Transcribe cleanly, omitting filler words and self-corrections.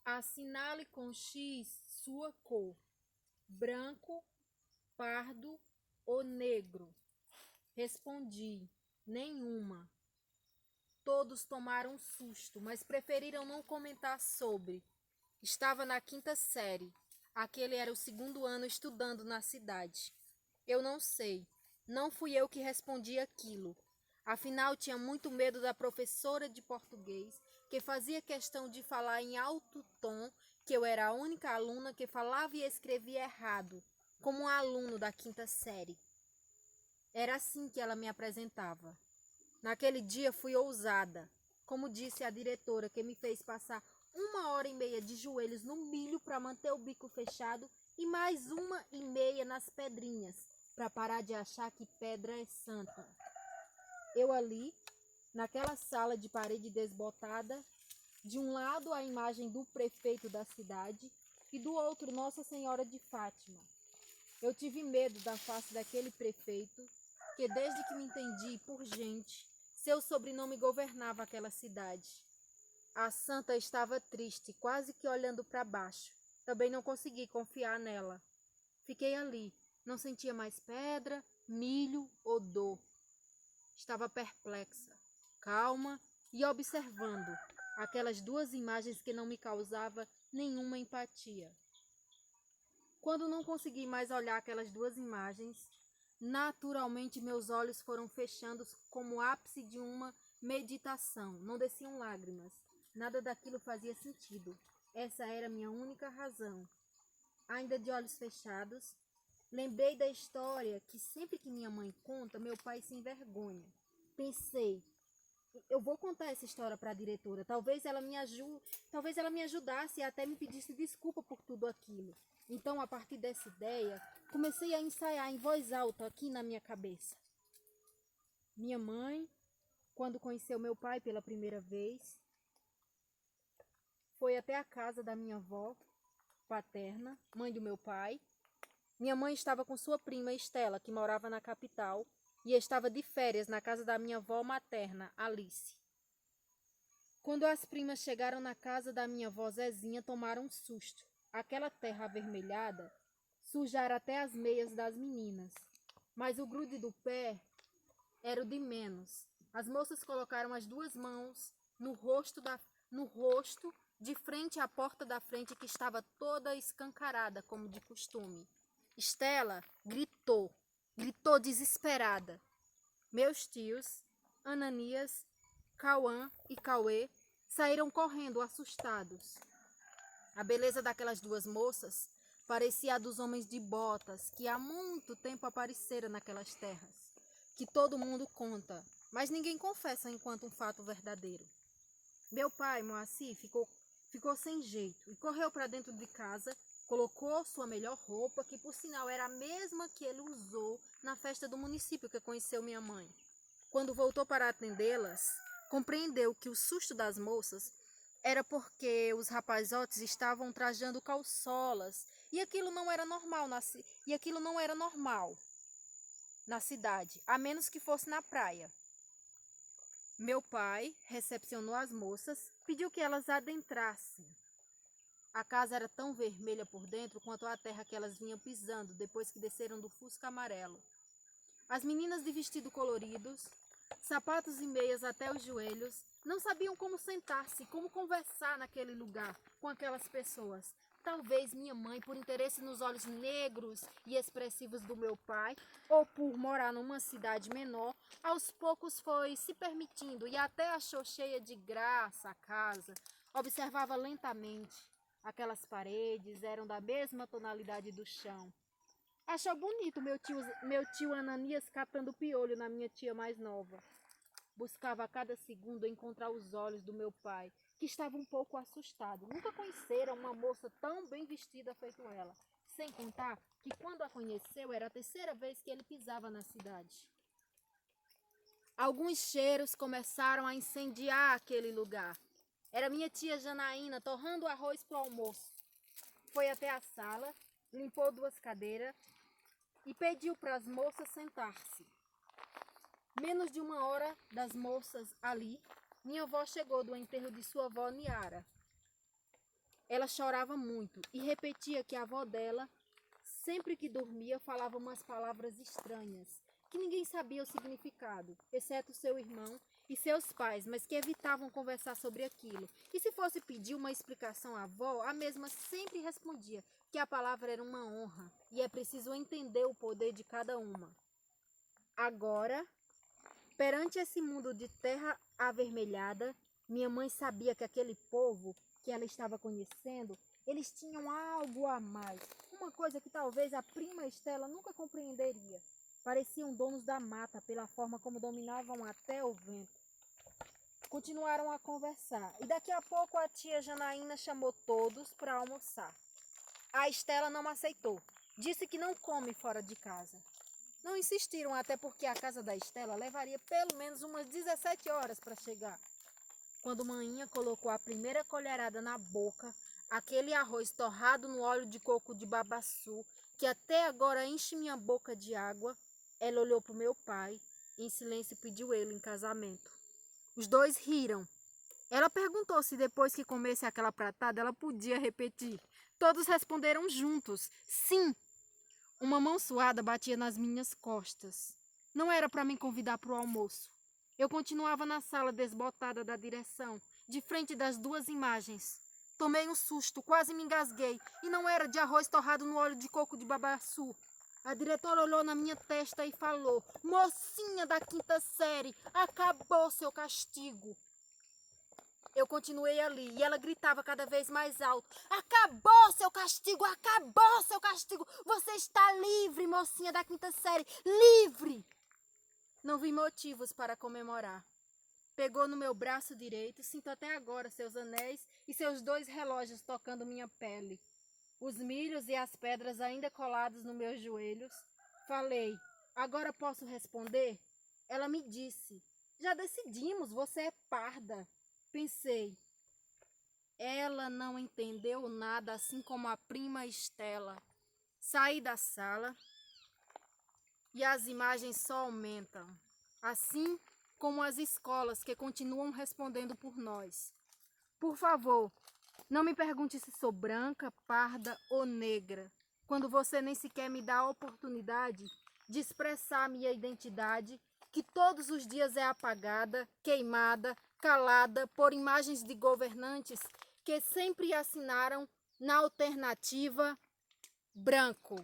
Assinale com X sua cor, branco, pardo ou negro. Respondi, nenhuma. Todos tomaram um susto, mas preferiram não comentar sobre. Estava na 5ª série. Aquele era o 2º ano estudando na cidade. Eu não sei. Não fui eu que respondi aquilo. Afinal, tinha muito medo da professora de português, que fazia questão de falar em alto tom que eu era a única aluna que falava e escrevia errado, como um aluno da 5ª série. Era assim que ela me apresentava. Naquele dia fui ousada, como disse a diretora, que me fez passar 1h30 de joelhos no milho para manter o bico fechado e mais 1h30 nas pedrinhas, para parar de achar que pedra é santa. Eu ali, naquela sala de parede desbotada, de um lado a imagem do prefeito da cidade e do outro Nossa Senhora de Fátima. Eu tive medo da face daquele prefeito, que desde que me entendi por gente, seu sobrenome governava aquela cidade. A santa estava triste, quase que olhando para baixo. Também não consegui confiar nela. Fiquei ali, não sentia mais pedra, milho ou dor. Estava perplexa, calma e observando aquelas duas imagens que não me causavam nenhuma empatia. Quando não consegui mais olhar aquelas duas imagens, naturalmente meus olhos foram fechando como o ápice de uma meditação. Não desciam lágrimas. Nada daquilo fazia sentido. Essa era minha única razão. Ainda de olhos fechados, lembrei da história que sempre que minha mãe conta, meu pai se envergonha. Pensei, eu vou contar essa história para a diretora. Talvez ela me ajudasse e até me pedisse desculpa por tudo aquilo. Então, a partir dessa ideia, comecei a ensaiar em voz alta aqui na minha cabeça. Minha mãe, quando conheceu meu pai pela primeira vez, foi até a casa da minha avó paterna, mãe do meu pai. Minha mãe estava com sua prima Estela, que morava na capital, e estava de férias na casa da minha avó materna, Alice. Quando as primas chegaram na casa da minha avó Zezinha, tomaram um susto. Aquela terra avermelhada sujara até as meias das meninas, mas o grude do pé era o de menos. As moças colocaram as duas mãos no rosto de frente à porta da frente, que estava toda escancarada, como de costume. Estela gritou desesperada. Meus tios, Ananias, Cauã e Cauê, saíram correndo assustados. A beleza daquelas duas moças parecia a dos homens de botas que há muito tempo apareceram naquelas terras, que todo mundo conta, mas ninguém confessa enquanto um fato verdadeiro. Meu pai, Moacir, ficou sem jeito e correu para dentro de casa, colocou sua melhor roupa, que por sinal era a mesma que ele usou na festa do município que conheceu minha mãe. Quando voltou para atendê-las, compreendeu que o susto das moças era porque os rapazotes estavam trajando calçolas e aquilo não era normal na cidade, a menos que fosse na praia. Meu pai recepcionou as moças, pediu que elas adentrassem. A casa era tão vermelha por dentro quanto a terra que elas vinham pisando depois que desceram do Fusca amarelo. As meninas de vestido coloridos, sapatos e meias até os joelhos, não sabiam como sentar-se, como conversar naquele lugar com aquelas pessoas. Talvez minha mãe, por interesse nos olhos negros e expressivos do meu pai, ou por morar numa cidade menor, aos poucos foi se permitindo e até achou cheia de graça a casa. Observava lentamente. Aquelas paredes eram da mesma tonalidade do chão. Achou bonito meu tio Ananias catando piolho na minha tia mais nova. Buscava a cada segundo encontrar os olhos do meu pai, que estava um pouco assustado. Nunca conhecera uma moça tão bem vestida feito ela. Sem contar que quando a conheceu era a 3ª vez que ele pisava na cidade. Alguns cheiros começaram a incendiar aquele lugar. Era minha tia Janaína torrando arroz para o almoço. Foi até a sala, limpou 2 cadeiras e pediu para as moças sentar-se. Menos de 1 hora das moças ali, minha avó chegou do enterro de sua avó Niara. ela chorava muito e repetia que a avó dela, sempre que dormia, falava umas palavras estranhas, que ninguém sabia o significado, exceto seu irmão e seus pais, mas que evitavam conversar sobre aquilo. E se fosse pedir uma explicação à avó, a mesma sempre respondia que a palavra era uma honra e é preciso entender o poder de cada uma. Agora, perante esse mundo de terra avermelhada, minha mãe sabia que aquele povo que ela estava conhecendo, eles tinham algo a mais, uma coisa que talvez a prima Estela nunca compreenderia. Pareciam donos da mata pela forma como dominavam até o vento. Continuaram a conversar e daqui a pouco a tia Janaína chamou todos para almoçar. A Estela não aceitou, disse que não come fora de casa. Não insistiram, até porque a casa da Estela levaria pelo menos umas 17 horas para chegar. Quando Maninha colocou a primeira colherada na boca, aquele arroz torrado no óleo de coco de babaçu, que até agora enche minha boca de água, ela olhou para o meu pai e em silêncio pediu ele em casamento. Os dois riram. Ela perguntou se depois que comesse aquela pratada ela podia repetir. Todos responderam juntos, sim. Uma mão suada batia nas minhas costas. Não era para me convidar para o almoço. Eu continuava na sala desbotada da direção, de frente das duas imagens. Tomei um susto, quase me engasguei, e não era de arroz torrado no óleo de coco de babaçu. A diretora olhou na minha testa e falou: "Mocinha da quinta série, acabou seu castigo." Eu continuei ali e ela gritava cada vez mais alto: "Acabou seu castigo, acabou seu castigo. Você está livre, mocinha da quinta série, livre." Não vi motivos para comemorar. Pegou no meu braço direito, sinto até agora seus anéis e seus 2 relógios tocando minha pele. Os milhos e as pedras ainda colados nos meus joelhos. Falei: "Agora posso responder?" Ela me disse: "Já decidimos, você é parda." Pensei: ela não entendeu nada, assim como a prima Estela. Saí da sala e as imagens só aumentam, assim como as escolas que continuam respondendo por nós. Por favor, não me pergunte se sou branca, parda ou negra, quando você nem sequer me dá a oportunidade de expressar minha identidade, que todos os dias é apagada, queimada, calada por imagens de governantes que sempre assinaram na alternativa branco.